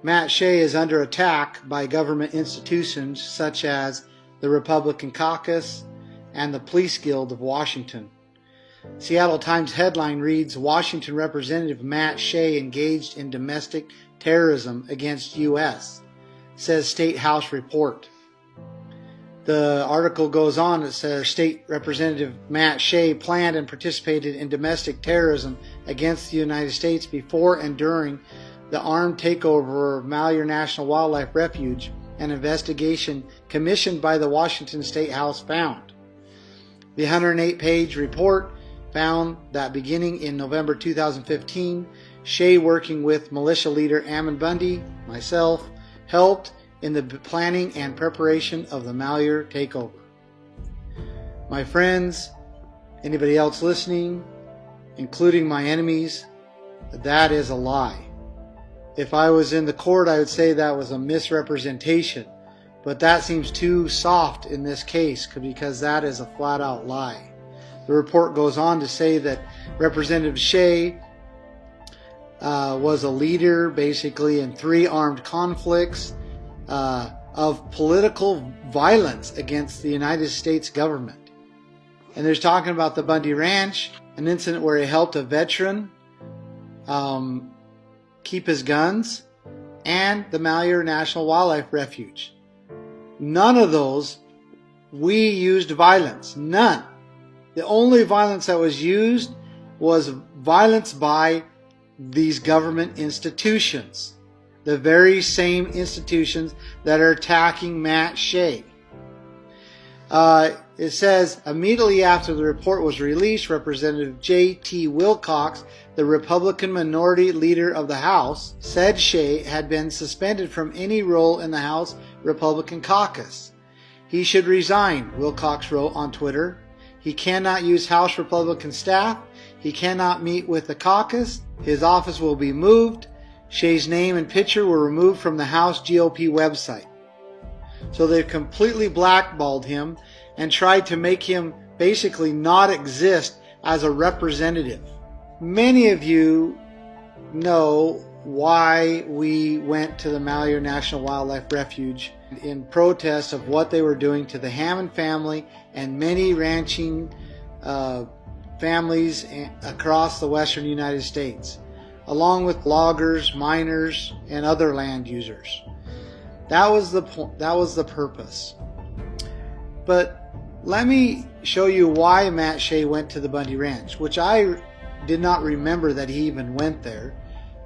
Matt Shea is under attack by government institutions such as the Republican Caucus and the Police Guild of Washington. Seattle Times headline reads, Washington Representative Matt Shea engaged in domestic terrorism against U.S., says State House report. The article goes on, it says State Representative Matt Shea planned and participated in domestic terrorism against the United States before and during the armed takeover of Malheur National Wildlife Refuge, an investigation commissioned by the Washington State House found. The 108-page report found that beginning in November 2015, Shea, working with militia leader Ammon Bundy, myself, helped in the planning and preparation of the Malheur takeover. My friends, anybody else listening, including my enemies, that is a lie. If I was in the court, I would say that was a misrepresentation, but that seems too soft in this case because that is a flat-out lie. The report goes on to say that Representative Shea was a leader basically in 3 armed conflicts of political violence against the United States government. And there's talking about the Bundy Ranch, an incident where he helped a veteran keep his guns, and the Malheur National Wildlife Refuge. None of those we used violence. None. The only violence that was used was violence by these government institutions. The very same institutions that are attacking Matt Shea. It says, immediately after the report was released, Representative J.T. Wilcox, the Republican minority leader of the House, said Shea had been suspended from any role in the House Republican caucus. He should resign, Wilcox wrote on Twitter. He cannot use House Republican staff. He cannot meet with the caucus. His office will be moved. Shea's name and picture were removed from the House GOP website. So they've completely blackballed him and tried to make him basically not exist as a representative. Many of you know why we went to the Malheur National Wildlife Refuge in protest of what they were doing to the Hammond family and many ranching families across the western United States, along with loggers, miners, and other land users. That was the point. That was the purpose. But let me show you why Matt Shea went to the Bundy Ranch, which I did not remember that he even went there.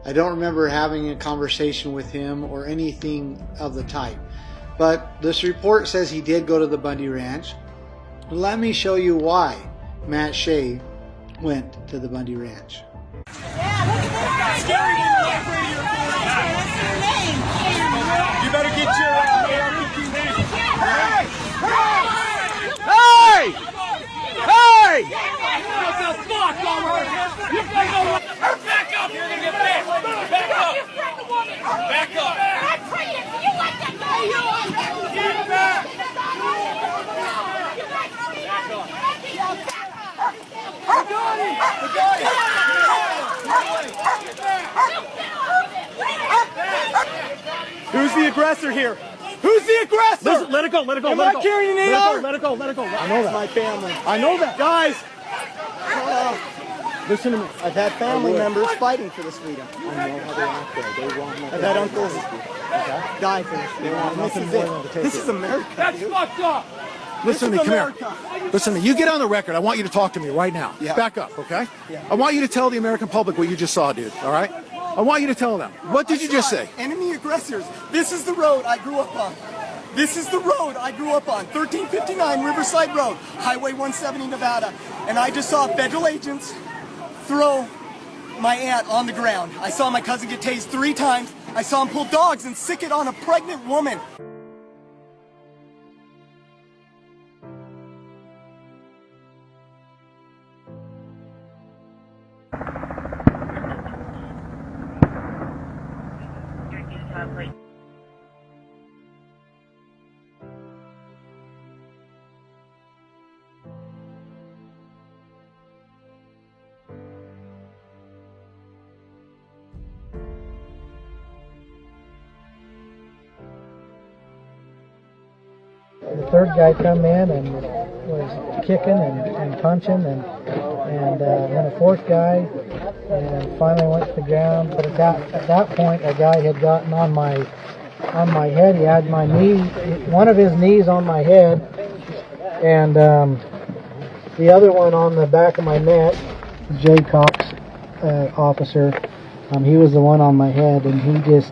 I don't remember having a conversation with him or anything of the type. But this report says he did go to the Bundy Ranch. Let me show you why Matt Shea went to the Bundy Ranch. You better get your Hey! Hey! What the fuck, Homer? You better go. Back up! You're gonna get back. Back up! Back up! I'm praying for you like that guy. Get back! Who's the aggressor here? Who's the aggressor? Listen, let it go, let it go, Am let it I go. carrying an Let it AR? go, let it go, let it go. I know that. My family. I know that. Guys, Listen to me. I've had family members fighting for this freedom. I know how they act there. They want nothing. I've had uncles die for this freedom. They want nothing more than to take This it. is America. That's fucked up! Listen to me, This is come here. Listen to me. You get on the record. I want you to talk to me right now. Yeah. Back up, okay? Yeah. I want you to tell the American public what you just saw, dude, all right? I want you to tell them. What did you just say? Enemy aggressors. This is the road I grew up on. This is the road I grew up on. 1359 Riverside Road, Highway 170, Nevada. And I just saw federal agents throw my aunt on the ground. I saw my cousin get tased 3 times. I saw him pull dogs and sick it on a pregnant woman. the third guy come in and was kicking and punching, and then a fourth guy, and finally went to the ground. But at that point, a guy had gotten on my head. He had my knee, one of his knees on my head, and the other one on the back of my neck. Jay Cox, officer, he was the one on my head, and he just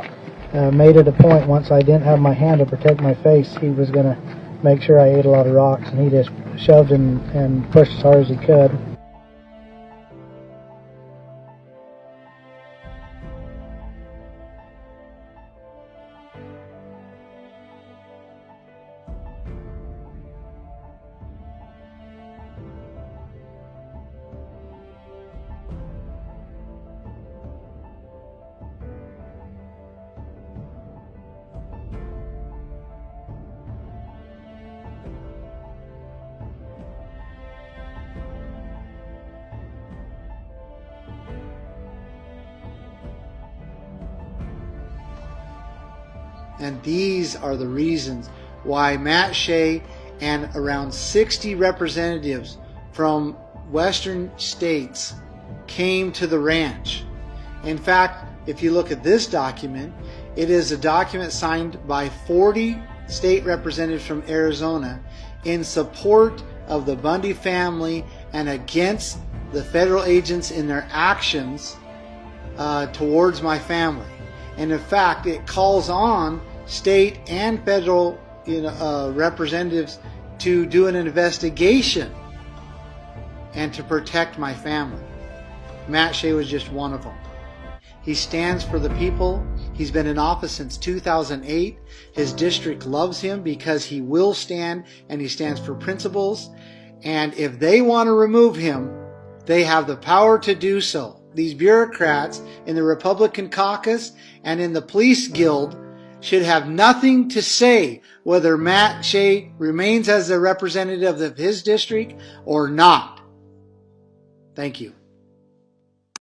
made it a point, once I didn't have my hand to protect my face, he was going to make sure I ate a lot of rocks, and he just shoved and pushed as hard as he could. And these are the reasons why Matt Shea and around 60 representatives from western states came to the ranch. In fact, if you look at this document, it is a document signed by 40 state representatives from Arizona in support of the Bundy family and against the federal agents in their actions towards my family. And in fact, it calls on state and federal representatives to do an investigation and to protect my family. Matt Shea was just one of them. He stands for the people. He's been in office since 2008. His district loves him because he will stand, and he stands for principles. And if they want to remove him, they have the power to do so. These bureaucrats in the Republican caucus and in the police guild should have nothing to say whether Matt Shea remains as a representative of his district or not. Thank you.